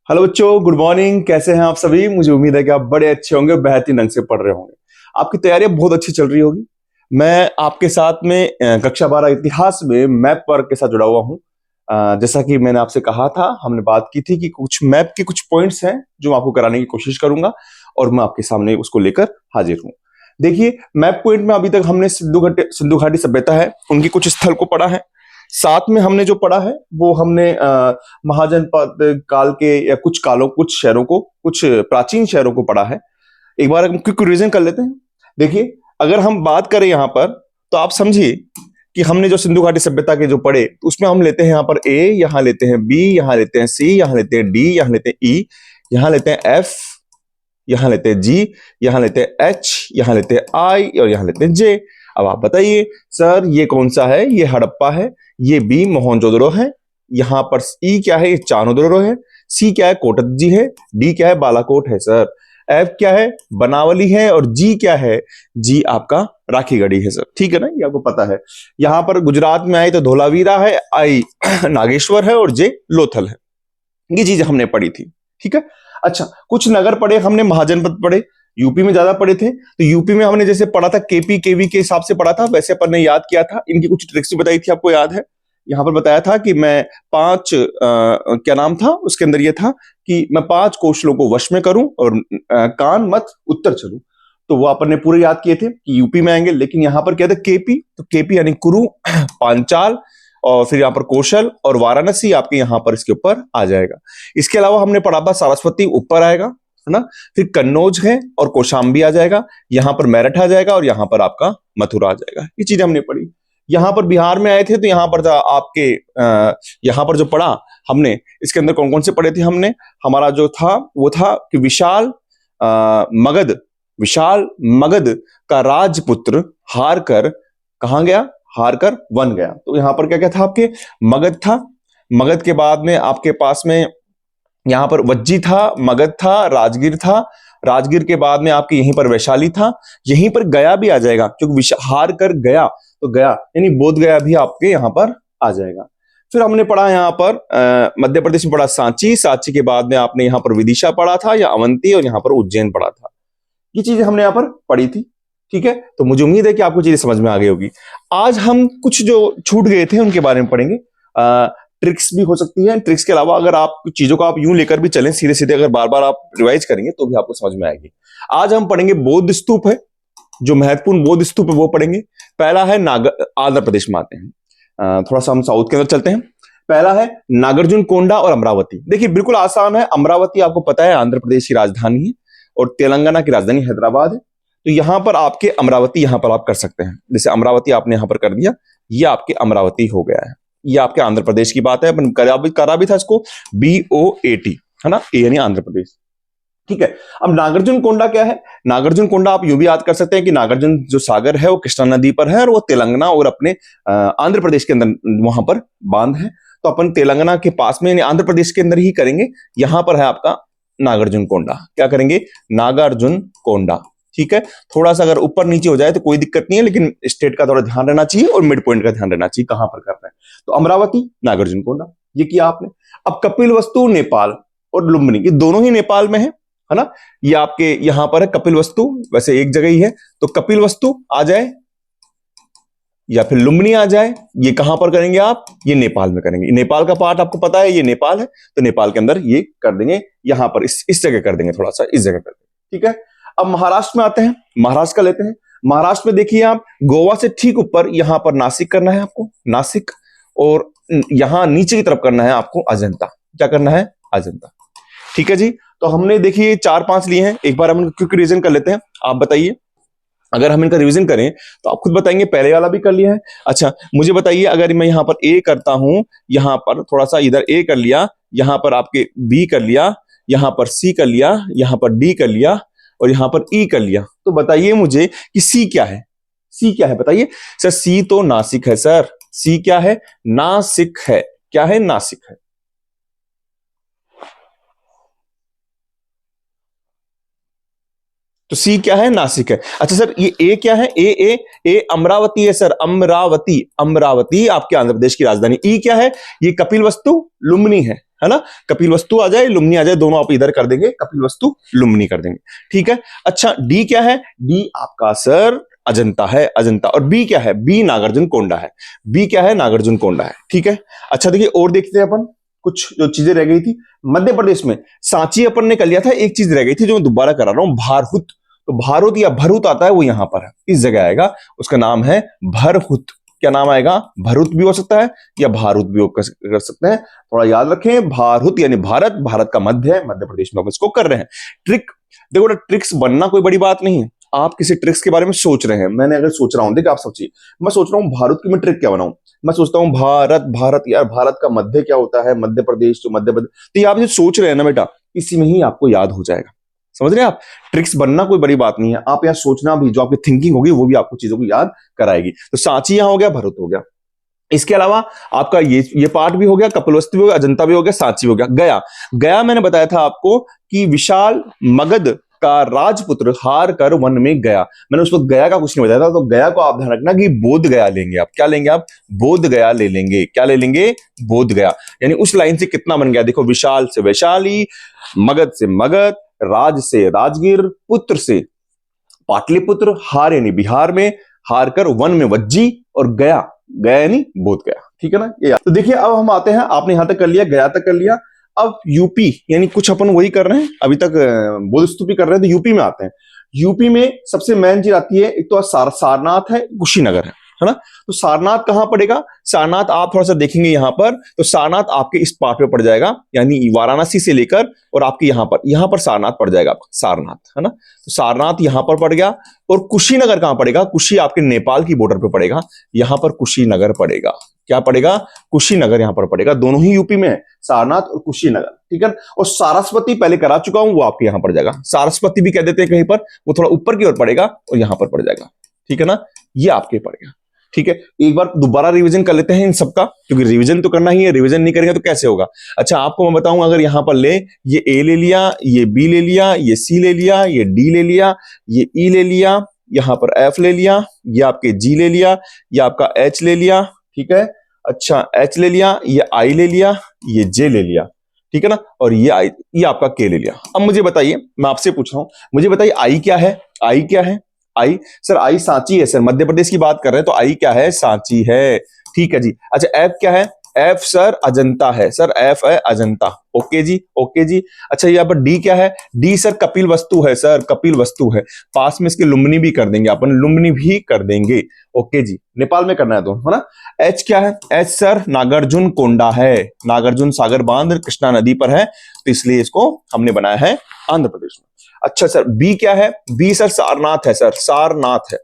Hello बच्चों, good morning. कैसे हैं आप सभी? मुझे उम्मीद है कि आप बड़े अच्छे होंगे, बेहतरीन ढंग से पढ़ रहे होंगे। आपकी तैयारियां बहुत अच्छी चल रही होगी। मैं आपके साथ में कक्षा 12 इतिहास में मैप वर्क के साथ जुड़ा हुआ हूं। जैसा कि मैंने आपसे कहा था, हमने बात की थी कि कुछ मैप के कुछ पॉइंट्स हैं जो मैं आपको कराने की कोशिश करूंगा और मैं आपके सामने उसको लेकर हाजिर हूं। देखिए, मैप पॉइंट में अभी तक हमने सिंधु घाटी सभ्यता है, उनकी कुछ स्थल को पढ़ा है। साथ में हमने जो पढ़ा है वो हमने महाजनपद काल के या कुछ कालों, कुछ शहरों को, कुछ प्राचीन शहरों को पढ़ा है। एक बार हम क्विक रिवीजन कर लेते हैं। देखिए, अगर हम बात करें यहाँ पर, तो आप समझिए कि हमने जो सिंधु घाटी सभ्यता के जो पढ़े, तो उसमें हम लेते हैं यहाँ पर ए, यहाँ लेते हैं बी, यहाँ लेते हैं सी, यहाँ लेते हैं डी, यहाँ लेते हैं ई, यहाँ लेते हैं एफ, यहाँ लेते हैं जी, यहाँ लेते हैं एच, यहाँ लेते हैं आई और यहाँ लेते हैं जे। अब आप बताइए सर, ये कौन सा है? ये हड़प्पा है, ये बी मोहनजोदड़ो है, यहाँ पर ई क्या है? ये चानोदोरो है, सी क्या है? कोटद्जी है, डी क्या है? बालाकोट है सर, एफ क्या है? बनावली है, और जी क्या है? जी आपका राखीगढ़ी है सर। ठीक है ना, ये आपको पता है। यहाँ पर गुजरात में आए तो धोलावीरा है, आई नागेश्वर है और जे लोथल है। ये चीज हमने पढ़ी थी। ठीक है। अच्छा, कुछ नगर पढ़े हमने, महाजनपद पढ़े। यूपी में ज्यादा पढ़े थे, तो यूपी में हमने जैसे पढ़ा था केपी केवी के हिसाब से पढ़ा था, वैसे अपन ने याद किया था। इनकी कुछ ट्रिक्स भी बताई थी, आपको याद है? यहाँ पर बताया था कि मैं क्या नाम था उसके अंदर? ये था कि मैं 5 कौशलों को वश में करूं और कान मत उत्तर चलूं। तो वो अपन ने पूरे याद किए थे कि यूपी में आएंगे। लेकिन यहाँ पर क्या था? केपी, तो केपी यानी कुरु, पांचाल, और फिर यहाँ पर कौशल और वाराणसी आपके यहाँ पर इसके ऊपर आ जाएगा। इसके अलावा हमने पढ़ा था सरस्वती ऊपर आएगा, है ना? फिर कन्नौज है और कौशाम्बी आ जाएगा, यहाँ पर मेरठ आ जाएगा और यहाँ पर आपका मथुरा आ जाएगा। ये चीज हमने पढ़ी। यहाँ पर बिहार में आए थे तो यहाँ पर था आपके यहाँ पर जो पढ़ा हमने, इसके अंदर कौन कौन से पढ़े थे हमने? हमारा जो था वो था कि विशाल मगध का राजपुत्र हार कर कहाँ गया? हार कर वन गया। तो यहाँ पर क्या क्या था? आपके मगध था। मगध के बाद में आपके पास में यहाँ पर वज्जी था, मगध था, राजगीर था। राजगीर के बाद में आपके यहीं पर वैशाली था। यहीं पर गया भी आ जाएगा, क्योंकि हार कर गया, तो गया यानी बोध गया भी आपके यहाँ पर आ जाएगा। फिर हमने पढ़ा यहाँ पर मध्य प्रदेश में पढ़ा सांची। सांची के बाद में आपने यहाँ पर विदिशा पढ़ा था या अवंती, और यहाँ पर उज्जैन पढ़ा था। ये चीजें हमने यहाँ पर पढ़ी थी। ठीक है, तो मुझे उम्मीद है कि आपको चीजें समझ में आ गई होगी। आज हम कुछ जो छूट गए थे उनके बारे में पढ़ेंगे। ट्रिक्स भी हो सकती है। ट्रिक्स के अलावा अगर आप कुछ चीजों को आप यूं लेकर भी चलें सीधे सीधे, अगर बार बार आप रिवाइज करेंगे तो भी आपको समझ में आएगी। आज हम पढ़ेंगे बौद्ध स्तूप है, जो महत्वपूर्ण बौद्ध स्तूप है वो पढ़ेंगे। पहला है आंध्र प्रदेश में आते हैं, थोड़ा सा हम साउथ के अंदर चलते हैं। पहला है नागार्जुन कोंडा और अमरावती। देखिए, बिल्कुल आसान है। अमरावती आपको पता है आंध्र प्रदेश की राजधानी है और तेलंगाना की राजधानी हैदराबाद है। तो यहां पर आपके अमरावती यहां पर आप कर सकते हैं। जैसे अमरावती आपने यहां पर कर दिया, ये आपके अमरावती हो गया है। ये आपके आंध्र प्रदेश की बात है। अपन करा भी था इसको BOAT, है ना? ए यानी आंध्र प्रदेश। ठीक है। अब नागार्जुन कोंडा क्या है? नागार्जुन कोंडा आप यूं भी याद कर सकते हैं कि नागार्जुन जो सागर है वो कृष्णा नदी पर है और वो तेलंगाना और अपने आंध्र प्रदेश के अंदर वहां पर बांध है। तो अपन तेलंगाना के पास में यानी आंध्र प्रदेश के अंदर ही करेंगे। यहां पर है आपका नागार्जुन कोंडा। क्या करेंगे? नागार्जुन कोंडा। ठीक है। थोड़ा सा अगर ऊपर नीचे हो जाए तो कोई दिक्कत नहीं है, लेकिन स्टेट का थोड़ा ध्यान रहना चाहिए और मिड पॉइंट का ध्यान रहना चाहिए कहां पर कर रहे हैं। तो अमरावती, नागार्जुन कोंडा, ये किया आपने। अब कपिलवस्तु नेपाल और लुम्बिनी, ये दोनों ही नेपाल में है ना? ये आपके यहां पर है कपिलवस्तु, वैसे एक जगह ही है। तो कपिलवस्तु आ जाए या फिर लुम्बिनी आ जाए, ये कहां पर करेंगे आप? ये नेपाल में करेंगे। नेपाल का पार्ट आपको पता है, ये नेपाल है, तो नेपाल के अंदर ये कर देंगे। यहां पर इस जगह कर देंगे, थोड़ा सा इस जगह कर देंगे। ठीक है। अब महाराष्ट्र में आते हैं। महाराष्ट्र का लेते हैं। महाराष्ट्र में देखिए आप, गोवा से ठीक ऊपर यहां पर नासिक करना है आपको, नासिक, और यहां नीचे की तरफ करना है आपको अजंता। क्या करना है? अजंता। ठीक है जी। तो हमने देखिए 4-5 लिए हैं। एक बार हम क्विक रिवीजन कर लेते हैं। आप बताइए, अगर हम इनका रिवीजन करें तो आप खुद बताएंगे पहले वाला भी कर लिया है। अच्छा, मुझे बताइए, अगर मैं यहां पर ए करता हूं, यहां पर थोड़ा सा इधर ए कर लिया, यहां पर आपके बी कर लिया, यहां पर सी कर लिया, यहां पर डी कर लिया और यहां पर ई कर लिया, तो बताइए मुझे कि सी क्या है? सी क्या है बताइए। सर सी तो नासिक है सर। सी क्या है? नासिक है। क्या है? नासिक है। तो सी क्या है? नासिक है। अच्छा सर, ये ए क्या है? ए अमरावती है सर। अमरावती, अमरावती आपके आंध्र प्रदेश की राजधानी। ई क्या है? ये कपिलवस्तु लुम्बिनी है है ना। कपिलवस्तु आ जाए, लुम्बिनी आ जाए, दोनों आप इधर कर देंगे, कपिलवस्तु लुम्बिनी कर देंगे। ठीक है। अच्छा, डी क्या है? डी आपका सर अजंता है, अजंता। और बी क्या है? बी नागार्जुन कोंडा है। बी क्या है? नागार्जुन कोंडा है। ठीक है। अच्छा देखिए, और देखते हैं अपन कुछ जो चीजें रह गई थी। मध्य प्रदेश में सांची अपन ने कर लिया था, एक चीज रह गई थी जो मैं दोबारा करा रहा हूं, भारहुत। तो भारहुत या भरहुत आता है, वो यहां पर है, इस जगह आएगा, उसका नाम है भरहुत। क्या नाम आएगा? भरहुत भी हो सकता है या भारुत भी कर सकते हैं, थोड़ा याद रखें। भारहुत यानी भारत, भारत का मध्य है, मध्य प्रदेश में हम इसको कर रहे हैं। ट्रिक देखो ना, ट्रिक्स बनना कोई बड़ी बात नहीं है। आप किसी ट्रिक्स के बारे में सोच रहे हैं, मैंने अगर सोच रहा हूं, देखिए आप सोचिए, मैं सोच रहा हूं भारत की मैं ट्रिक क्या बनाऊं। मैं सोचता हूं भारत, भारत यार, भारत का मध्य क्या होता है? मध्य प्रदेश। तो मध्य प्रदेश, तो ये आप जो सोच रहे हैं ना बेटा, इसी में ही आपको याद हो जाएगा। समझ रहे हैं आप? ट्रिक्स बनना कोई बड़ी बात नहीं है, आप यहाँ सोचना भी, जो आपकी थिंकिंग होगी वो भी आपको चीजों को याद कराएगी। तो सांची यहां हो गया, भरत हो गया। इसके अलावा आपका ये पार्ट भी हो गया, कपिलवस्तु भी हो गया, अजंता भी हो गया, सांची हो गया। गया, गया मैंने बताया था आपको कि विशाल मगध का राजपुत्र हार कर वन में गया। मैंने उस वक्त गया का कुछ नहीं बताया था, तो गया को आप ध्यान रखना कि बोध गया लेंगे आप। क्या लेंगे आप? बोध गया ले लेंगे। क्या ले लेंगे? बोध गया। यानी उस लाइन से कितना बन गया? देखो, विशाल से वैशाली, मगध से मगध, राज से राजगीर, पुत्र से पाटलिपुत्र, हार यानी बिहार में, हार कर वन में वज्जी, और गया, गया यानी बोध गया। ठीक है ना ये। तो देखिए, अब हम आते हैं, आपने यहां तक कर लिया, गया तक कर लिया। अब यूपी, यानी कुछ अपन वही कर रहे हैं अभी तक, बोध स्तूपी कर रहे हैं, तो यूपी में आते हैं। यूपी में सबसे मेन चीज आती है, एक तो सारनाथ है, कुशीनगर है ना। तो सारनाथ कहां पड़ेगा? सारनाथ आप थोड़ा सा देखेंगे यहां पर, तो सारनाथ आपके इस पार्ट पे पड़ जाएगा, यानी वाराणसी से लेकर और आपके यहां पर सारनाथ पड़ जाएगा आपका, सारनाथ है ना। तो सारनाथ यहां पर पड़ गया। और कुशीनगर कहां पड़ेगा? कुशी आपके नेपाल की बॉर्डर पे पड़ेगा, यहां पर कुशीनगर पड़ेगा। क्या पड़ेगा? कुशीनगर यहां पर पड़ेगा। दोनों ही यूपी में है, सारनाथ और कुशीनगर। ठीक है। और सारस्वती पहले करा चुका हूं, वो आपके यहां पड़ जाएगा। सारस्वती भी कह देते हैं कहीं पर, वो थोड़ा ऊपर की ओर पड़ेगा और यहां पर पड़ जाएगा। ठीक है ना, ये आपके पड़ेगा। ठीक है, एक बार दोबारा रिवीजन कर लेते हैं इन सबका, क्योंकि रिवीजन तो करना ही है, रिवीजन नहीं करेंगे तो कैसे होगा। अच्छा, आपको मैं बताऊं, अगर यहां पर ये ए ले लिया, ये बी ले लिया, ये सी ले लिया, ये डी ले लिया, ये ई ले लिया, यहां पर एफ ले लिया, ये आपके जी ले लिया, ये आपका एच ले लिया। ठीक है। अच्छा, एच ले लिया, ये आई ले लिया, ये जे ले लिया। ठीक है ना, और ये आपका के ले लिया। अब मुझे बताइए, मैं आपसे पूछ रहा हूं, मुझे बताइए आई क्या है? आई क्या है? आई, सर आई सांची है सर, मध्य प्रदेश की बात कर रहे हैं, तो आई क्या है? सांची है। ठीक है जी। अच्छा, एफ क्या है? एफ सर अजंता है, सर एफ है अजंता। ओके जी, ओके जी। अच्छा, यहाँ पर डी क्या है? डी सर कपिल वस्तु है, सर कपिल वस्तु है। पास में इसके लुम्बिनी भी कर देंगे अपन, लुम्बिनी भी कर देंगे। ओके जी, नेपाल में करना है तो, है ना। एच क्या है? एच सर नागार्जुन कोंडा है, नागार्जुन सागर बांध कृष्णा नदी पर है, तो इसलिए इसको हमने बनाया है आंध्र प्रदेश में। अच्छा सर, बी क्या है? बी सर सारनाथ है, सर सारनाथ है।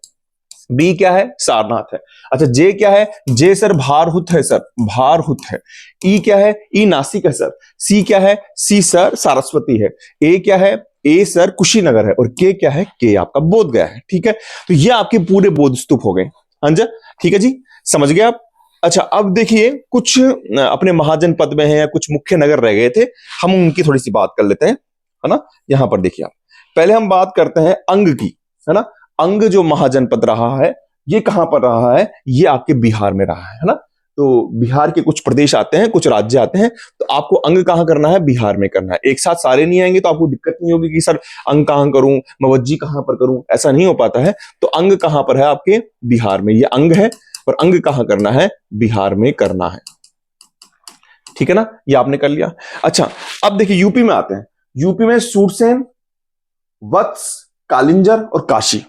बी क्या है? सारनाथ है। अच्छा, जे क्या है? जे सर भारहुत है, सर भारहुत है। ई क्या है? ई नासिक है, सर। सी क्या है? सी सर सारस्वती है। ए क्या है? ए सर कुशीनगर है। और के क्या है? के आपका बोध गया है। ठीक है, तो ये आपके पूरे बोध स्तूप हो गए। हाँ जी, ठीक है जी, समझ गए आप। अच्छा, अब देखिए, कुछ अपने महाजनपद में है या कुछ मुख्य नगर रह गए थे, हम उनकी थोड़ी सी बात कर लेते हैं, है ना। यहां पर देखिए आप, पहले हम बात करते हैं अंग की, है ना। अंग जो महाजनपद रहा है, ये कहां पर रहा है? ये आपके बिहार में रहा है ना। तो बिहार के कुछ प्रदेश आते हैं, कुछ राज्य आते हैं, तो आपको अंग कहां करना है? बिहार में करना है। एक साथ सारे नहीं आएंगे तो आपको दिक्कत नहीं होगी कि सर अंग कहां करूं, मवज्जी कहां पर करूं, ऐसा नहीं हो पाता है। तो अंग कहां पर है? आपके बिहार में। ये अंग है, और अंग कहां करना है? बिहार में करना है। ठीक है ना, ये आपने कर लिया। अच्छा, अब देखिए यूपी में आते हैं। यूपी में सूरसेन, वत्स, कालिंजर और काशी।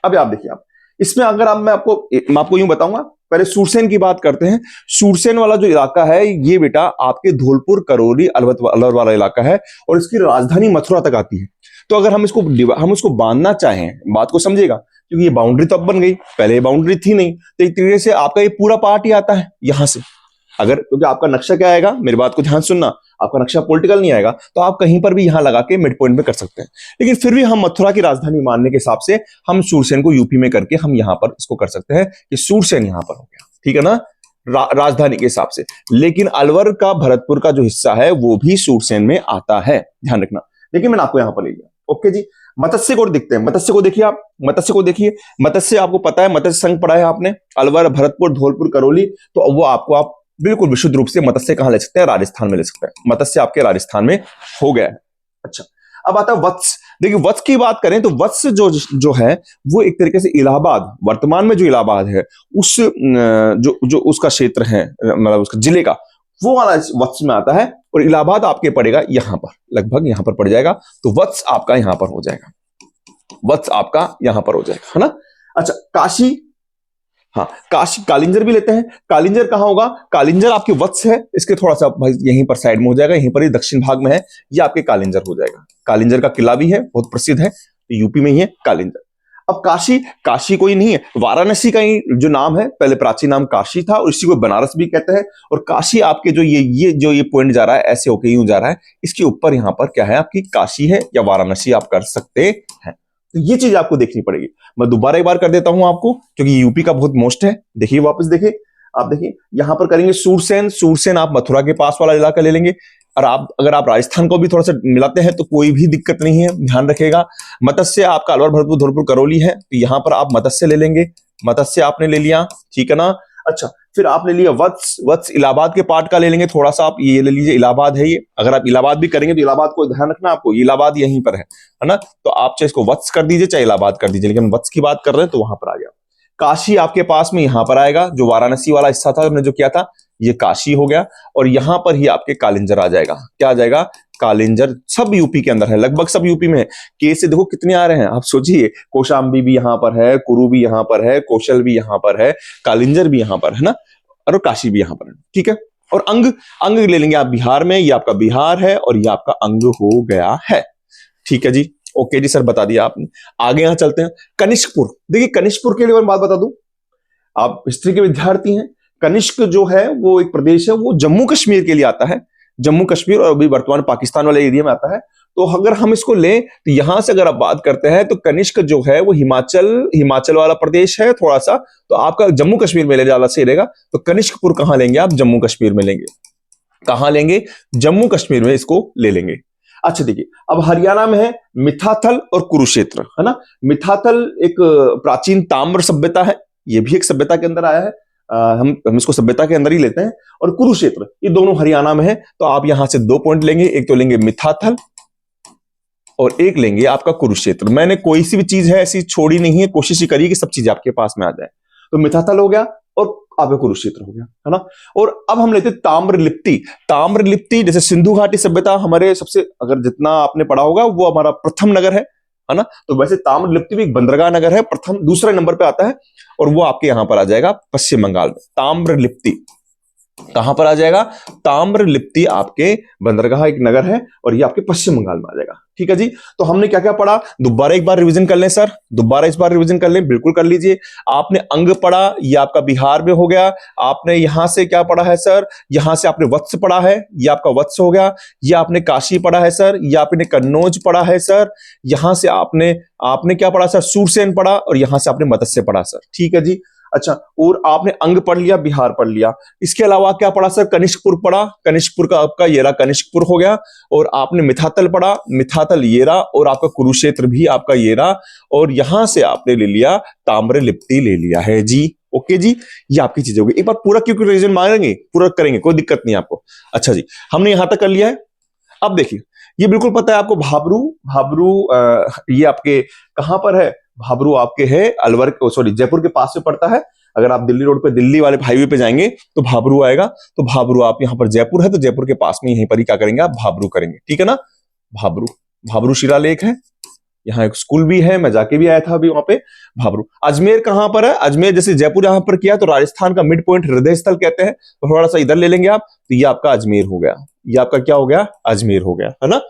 अब आप देखिए, आप इसमें अगर मैं आपको यूं बताऊंगा, पहले सूरसेन की बात करते हैं। सूरसेन वाला जो इलाका है, ये बेटा आपके धौलपुर, करौली, अलवर वाला इलाका है, और इसकी राजधानी मथुरा तक आती है। तो अगर हम इसको बांधना चाहें, बात को समझिएगा, क्योंकि ये बाउंड्री तो अब बन गई, पहले ये बाउंड्री थी नहीं, तो एक तरीके से आपका ये पूरा पार्ट ही आता है यहां से। अगर, क्योंकि आपका नक्शा क्या आएगा, मेरी बात को ध्यान सुनना, आपका नक्शा पॉलिटिकल नहीं आएगा, तो आप कहीं पर भी यहां लगा के मिड पॉइंट में कर सकते हैं। लेकिन फिर भी हम मथुरा की राजधानी मानने के हिसाब से हम सूरसेन को यूपी में करके हम यहां पर इसको कर सकते हैं कि सूरसेन यहां पर हो गया। ठीक है ना, राजधानी के हिसाब से। लेकिन अलवर का, भरतपुर का जो हिस्सा है, वो भी सूरसेन में आता है, ध्यान रखना। लेकिन मैंने आपको यहां पर ले लिया। ओके जी, मत्स्य को देखते हैं। मत्स्य को देखिए आप, मत्स्य को देखिए। मत्स्य आपको पता है, मत्स्य संघ पढ़ा है आपने, अलवर, भरतपुर, धौलपुर, करौली, तो वो आपको आप बिल्कुल विशुद्ध रूप से मत्स्य कहां ले सकते हैं? राजस्थान में ले सकते हैं। मत्स्य आपके राजस्थान में हो गया है। अच्छा, अब आता है वत्स। देखिए वत्स की बात करें तो वत्स जो जो है वो एक तरीके से इलाहाबाद, वर्तमान में जो इलाहाबाद है उस जो जो उसका क्षेत्र है, मतलब उसका जिले का, वो वाला वत्स में आता है। और इलाहाबाद आपके पड़ेगा यहां पर, लगभग यहां पर पड़ जाएगा। तो वत्स आपका यहां पर हो जाएगा, वत्स आपका यहां पर हो जाएगा, है ना। अच्छा, काशी, हाँ काशी, कालिंजर भी लेते हैं। कालिंजर कहां होगा? कालिंजर आपके वत्स है, इसके थोड़ा सा भाई यहीं पर साइड में हो जाएगा, यहीं पर ही दक्षिण भाग में है, ये आपके कालिंजर हो जाएगा। कालिंजर का किला भी है, बहुत प्रसिद्ध है, यूपी में ही है कालिंजर। अब काशी, काशी कोई नहीं है, वाराणसी का ही जो नाम है, पहले प्राचीन नाम काशी था और इसी को बनारस भी कहते हैं। और काशी आपके जो ये पॉइंट जा रहा है ऐसे होके यूं जा रहा है, इसके ऊपर यहां पर क्या है आपकी काशी है या वाराणसी आप कर सकते हैं। तो ये चीज आपको देखनी पड़ेगी। मैं दोबारा एक बार कर देता हूं आपको, क्योंकि यूपी का बहुत मोस्ट है। देखिए वापस देखिए, आप देखिए यहां पर करेंगे सूरसेन। सूरसेन आप मथुरा के पास वाला इलाका ले लेंगे। और आप अगर आप राजस्थान को भी थोड़ा सा मिलाते हैं तो कोई भी दिक्कत नहीं है, ध्यान रखिएगा। मत्स्य आपका अलवर, भरतपुर, धौलपुर, करौली है, तो यहां पर आप मत्स्य ले लेंगे। मत्स्य आपने ले लिया, ठीक है ना। अच्छा, फिर आपने लिया वत्स। वत्स इलाहाबाद के पार्ट का ले लेंगे, थोड़ा सा आप ये ले लीजिए, इलाहाबाद है ये। अगर आप इलाहाबाद भी करेंगे तो इलाहाबाद को ध्यान रखना आपको, इलाहाबाद यहीं पर है ना। तो आप चाहे इसको वत्स कर दीजिए चाहे इलाहाबाद कर दीजिए, लेकिन वत्स की बात कर रहे हैं तो वहां पर आ गया। काशी आपके पास में यहां पर आएगा, जो वाराणसी वाला हिस्सा था हमने जो किया था, ये काशी हो गया। और यहां पर ही आपके कालिंजर आ जाएगा। क्या आ जाएगा? कालिंजर। सब यूपी के अंदर है, लगभग सब यूपी में है। केस से देखो कितने आ रहे हैं, आप सोचिए, कौशाम्बी भी यहां पर है, कुरु भी यहां पर है, कौशल भी यहां पर है, कालिंजर भी यहां पर है ना, और काशी भी यहां पर है, ठीक है। और अंग, अंग ले लेंगे आप बिहार में, ये आपका बिहार है और ये आपका अंग हो गया है, ठीक है जी। ओके जी सर, बता दिया आपने। आगे यहां चलते हैं, कनिष्कपुर। देखिए कनिष्कपुर के लिए मैं बात बता दूं, आप हिस्ट्री के विद्यार्थी हैं। कनिष्क जो है वो एक प्रदेश है, वो जम्मू कश्मीर के लिए आता है, जम्मू कश्मीर और अभी वर्तमान पाकिस्तान वाले एरिया में आता है। तो अगर हम इसको लें तो यहां से अगर आप बात करते हैं तो कनिष्क जो है वो हिमाचल, हिमाचल वाला प्रदेश है थोड़ा सा, तो आपका जम्मू कश्मीर में ले ज्यादा सही रहेगा। तो कनिष्कपुर कहां लेंगे आप? जम्मू कश्मीर में लेंगे। कहां लेंगे? जम्मू कश्मीर में इसको ले लेंगे। अच्छा देखिए, अब हरियाणा में है मिथाथल और कुरुक्षेत्र, है ना। मिथाथल एक प्राचीन ताम्र सभ्यता है, ये भी एक सभ्यता के अंदर आया है। हम इसको सभ्यता के अंदर ही लेते हैं। और कुरुक्षेत्र, ये दोनों हरियाणा में है। तो आप यहां से 2 पॉइंट लेंगे, एक तो लेंगे मिथाथल और एक लेंगे आपका कुरुक्षेत्र। मैंने कोई सी भी चीज है ऐसी छोड़ी नहीं है, कोशिश ही करिए कि सब चीजें आपके पास में आ जाए। तो मिथाथल हो गया और आपका कुरुक्षेत्र हो गया, है ना। और अब हम लेते हैं ताम्रलिप्ति। ताम्रलिप्ति जैसे सिंधु घाटी सभ्यता हमारे सबसे, अगर जितना आपने पढ़ा होगा, वो हमारा प्रथम नगर है ना। तो वैसे ताम्रलिप्ति भी एक बंदरगाह नगर है, प्रथम दूसरे नंबर पे आता है। और वो आपके यहां पर आ जाएगा पश्चिम बंगाल में। ताम्रलिप्ति कहां पर आ जाएगा? ताम्रलिप्ति आपके बंदरगाह एक नगर है और ये आपके पश्चिम बंगाल में आ जाएगा, ठीक है जी। तो हमने क्या क्या पढ़ा, दोबारा एक बार रिवीजन कर लें सर, दोबारा इस बार रिवीजन कर लें, बिल्कुल कर लीजिए। आपने अंग पढ़ा, ये आपका बिहार में हो गया। आपने यहां से क्या पढ़ा है सर? यहां से आपने वत्स पढ़ा है, ये आपका वत्स हो गया। ये आपने काशी पढ़ा है सर, ये आपने कन्नौज पढ़ा है सर। यहां से आपने आपने क्या पढ़ा सर? सूरसेन पढ़ा। और यहां से आपने मत्स्य पढ़ा सर, ठीक है जी। अच्छा, और आपने अंग पढ़ लिया, बिहार पढ़ लिया। इसके अलावा क्या पढ़ा सर? कनिष्कपुर पढ़ा, कनिष्कपुर का आपका ये रहा, कनिष्कपुर हो गया। और आपने मिथातल पढ़ा, मिथातल ये रहा। और आपका कुरुक्षेत्र भी आपका ये रहा। और यहां से आपने ले लिया ताम्रलिप्ति ले लिया है जी। ओके जी, ये आपकी चीज होगी। एक बार पूरा क्योंकि रिवीजन मांगेंगे, पूरा करेंगे, कोई दिक्कत नहीं आपको। अच्छा जी, हमने यहां तक कर लिया है। अब देखिए, ये बिल्कुल पता है आपको, भाबरू। भाबरू ये आपके कहां पर है? भाबरू आपके है अलवर, सॉरी जयपुर के पास में पड़ता है। अगर आप दिल्ली रोड पे, दिल्ली वाले हाईवे पे जाएंगे तो भाबरू आएगा। तो भाबरू, आप यहां पर जयपुर है तो जयपुर के पास में यहीं पर ही क्या करेंगे आप? भाबरू करेंगे, ठीक है ना। भाबरू, भाबरू शिलालेख है। यहाँ एक स्कूल भी है, मैं जाके भी आया था अभी वहां पे। भाबरू। अजमेर कहां पर है? अजमेर जैसे जयपुर यहां पर किया तो राजस्थान का मिड पॉइंट, हृदय स्थल कहते हैं, तो थोड़ा सा इधर ले लेंगे आप। तो ये आपका अजमेर हो गया, ये आपका क्या हो गया? अजमेर हो गया, है ना।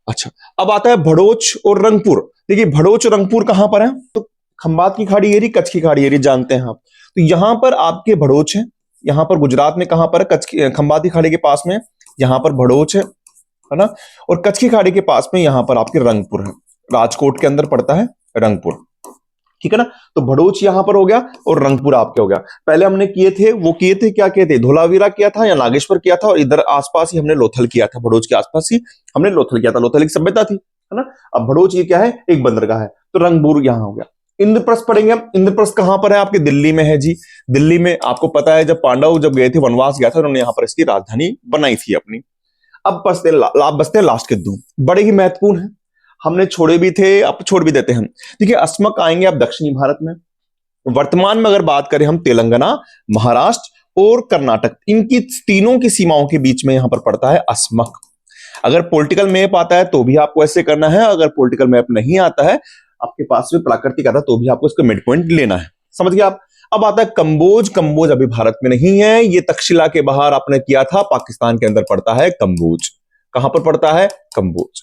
अच्छा, अब आता है भड़ोच और रंगपुर। देखिए भड़ोच और रंगपुर कहां पर है? तो खंबात की खाड़ी एरिया, कच्छ की खाड़ी एरिया जानते हैं आप। तो यहां पर आपके भड़ोच है। यहां पर गुजरात में कहां पर है? कच्छ की, खंबात की खाड़ी के पास में यहां पर भड़ोच है ना। और कच्छ की खाड़ी के पास में यहां पर आपके रंगपुर है। राजकोट के अंदर पड़ता है रंगपुर, ठीक है ना। तो भड़ोच यहां पर हो गया और रंगपुर आपके हो गया। पहले हमने किए थे, वो किए थे, क्या किए थे? धोलावीरा किया था या नागेश्वर किया था, और इधर आसपास ही हमने लोथल किया था। भड़ोच के आसपास ही हमने लोथल किया था। लोथल एक सभ्यता थी, है ना। अब भड़ोच ये क्या है? एक बंदरगाह है। तो रंगपुर यहां हो गया। इंद्रप्रस्थ पढ़ेंगे हम। इंद्रप्रस्थ कहां पर है? आपके दिल्ली में है जी। दिल्ली में आपको पता है जब पांडव जब गए थे वनवास गया था उन्होंने यहां पर इसकी राजधानी बनाई थी अपनी। अब बचते लास्ट के दो, बड़े ही महत्वपूर्ण है, हमने छोड़े भी थे, अब छोड़ भी देते हैं हम। देखिए अस्मक आएंगे आप दक्षिणी भारत में। वर्तमान में अगर बात करें हम तेलंगाना, महाराष्ट्र और कर्नाटक, इनकी तीनों की सीमाओं के बीच में यहां पर पड़ता है अस्मक। अगर पॉलिटिकल मैप आता है तो भी आपको ऐसे करना है, अगर पॉलिटिकल मैप नहीं आता है, आपके पास में प्राकृतिक आता है, तो भी आपको इसका मिड पॉइंट लेना है। समझ गए आप? अब आता है कंबोज। कंबोज अभी भारत में नहीं है, ये तक्षशिला के बाहर आपने किया था, पाकिस्तान के अंदर पड़ता है कंबोज। कहां पर पड़ता है? कंबोज।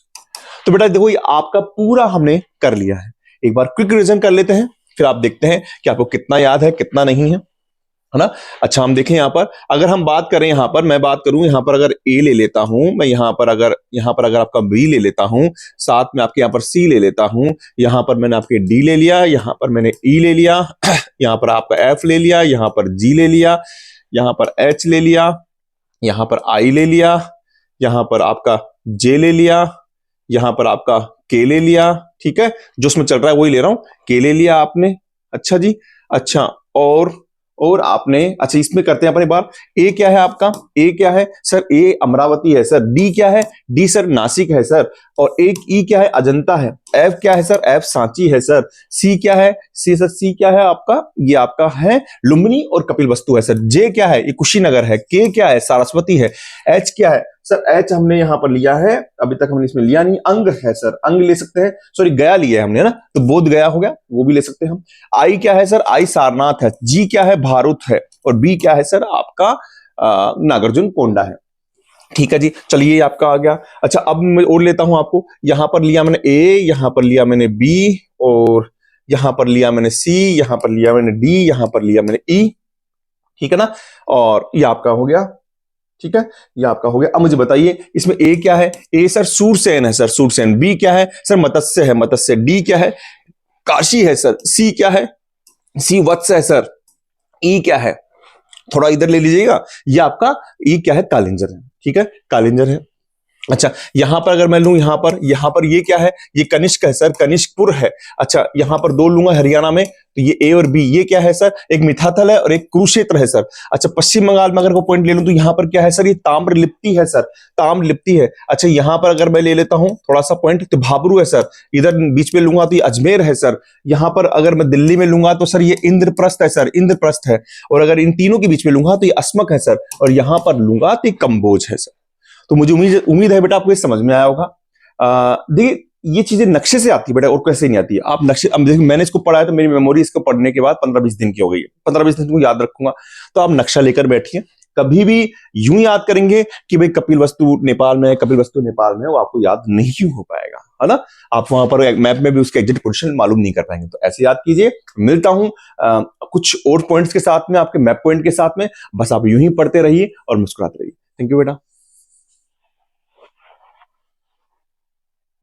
तो बेटा देखो ये आपका पूरा हमने कर लिया है। एक बार क्विक रिवीजन कर लेते हैं, फिर आप देखते हैं कि आपको कितना याद है कितना नहीं है ना। अच्छा हम देखें यहां पर, अगर हम बात करें यहां पर, मैं बात करूं यहां पर अगर ए ले लेता हूं मैं, यहां पर अगर आपका बी ले लेता हूं, साथ में आपके यहां पर सी ले लेता हूं, यहां पर मैंने आपके डी ले लिया, यहां पर मैंने ई ले लिया, यहां पर आपका एफ ले लिया, यहां पर जी ले लिया, यहां पर एच ले लिया, यहां पर आई ले लिया, यहां पर आपका जे ले लिया, यहां पर आपका के ले लिया। ठीक है, जो उसमें चल रहा है वही ले रहा हूं, के ले लिया आपने। अच्छा जी, अच्छा और आपने, अच्छा इसमें करते हैं अपनी बात। ए क्या है आपका? ए क्या है सर? ए अमरावती है सर। डी क्या है? डी सर नासिक है सर। और एक ई क्या है? अजंता है। एफ क्या है सर? एफ सांची है सर। सी क्या है? सी सर, सी क्या है आपका? ये आपका है लुम्बिनी और कपिलवस्तु है सर। जे क्या है? ये कुशीनगर है। के क्या है? सारस्वती है। एच क्या है सर? एच हमने यहां पर लिया है, अभी तक हमने इसमें लिया नहीं, अंग है सर, अंग ले सकते हैं, सॉरी गया लिया है हमने, है ना, तो बोध गया हो गया, वो भी ले सकते हैं हम। आई क्या है सर? आई सारनाथ है। जी क्या है? भारुत है। और बी क्या है सर? आपका नागार्जुन कोंडा है। ठीक है जी, चलिए आपका आ गया। अच्छा अब मैं और लेता हूं आपको, यहां पर लिया मैंने ए, यहां पर लिया मैंने बी, और यहां पर लिया मैंने सी, यहां पर लिया मैंने डी, यहां पर लिया मैंने ई। ठीक है ना, और ये आपका हो गया। ठीक है, ये आपका हो गया। अब मुझे बताइए इसमें ए क्या है? ए सर सूरसेन है सर, सूरसेन। बी क्या है सर? मत्स्य है, मत्स्य। डी क्या है? काशी है सर। सी क्या है? सी वत्स है सर। ई क्या है? थोड़ा इधर ले लीजिएगा, ये आपका ई क्या है? कालिंजर है। ठीक है, कालिंजर है। अच्छा यहां पर अगर मैं लूं, यहां पर ये क्या है? ये कनिष्क है सर, कनिष्कपुर है। अच्छा यहां पर दो लूंगा हरियाणा में, तो ये ए और बी, ये क्या है सर? एक मिथाथल है और एक कुरुक्षेत्र है सर। अच्छा पश्चिम बंगाल में अगर वो पॉइंट ले लूं तो यहां पर क्या है सर? ये ताम्रलिप्ति है सर, ताम्रलिप्ति है। अच्छा यहां पर अगर मैं ले लेता हूं थोड़ा सा पॉइंट, तो भाबरू है सर। इधर बीच में लूंगा तो ये अजमेर है सर। यहां पर अगर मैं दिल्ली में लूंगा तो सर ये इंद्रप्रस्थ है सर, इंद्रप्रस्थ है। और अगर इन तीनों के बीच में लूंगा तो ये अस्मक है सर, और यहां पर लूंगा तो ये कंबोज है सर। तो मुझे उम्मीद है बेटा आपको ये समझ में आया होगा। देखिए ये चीजें नक्शे से आती है बेटा, और कैसे नहीं आती है। आप नक्शे, अब देखिए मैंने इसको पढ़ा है तो मेरी मेमोरी इसको पढ़ने के बाद 15-20 दिन की हो गई है, 15-20 दिन को याद रखूंगा। तो आप नक्शा लेकर बैठिए, कभी भी यूं याद करेंगे कि भाई कपिलवस्तु नेपाल में, कपिलवस्तु नेपाल में, वो आपको याद नहीं हो पाएगा, है ना। आप वहां पर मैप में भी उसके एग्जैक्ट पोजीशन मालूम नहीं कर पाएंगे, तो ऐसे याद कीजिए। मिलता हूं कुछ और पॉइंट्स के साथ में, आपके मैप पॉइंट के साथ में। बस आप यूं ही पढ़ते रहिए और मुस्कुराते रहिए। थैंक यू बेटा।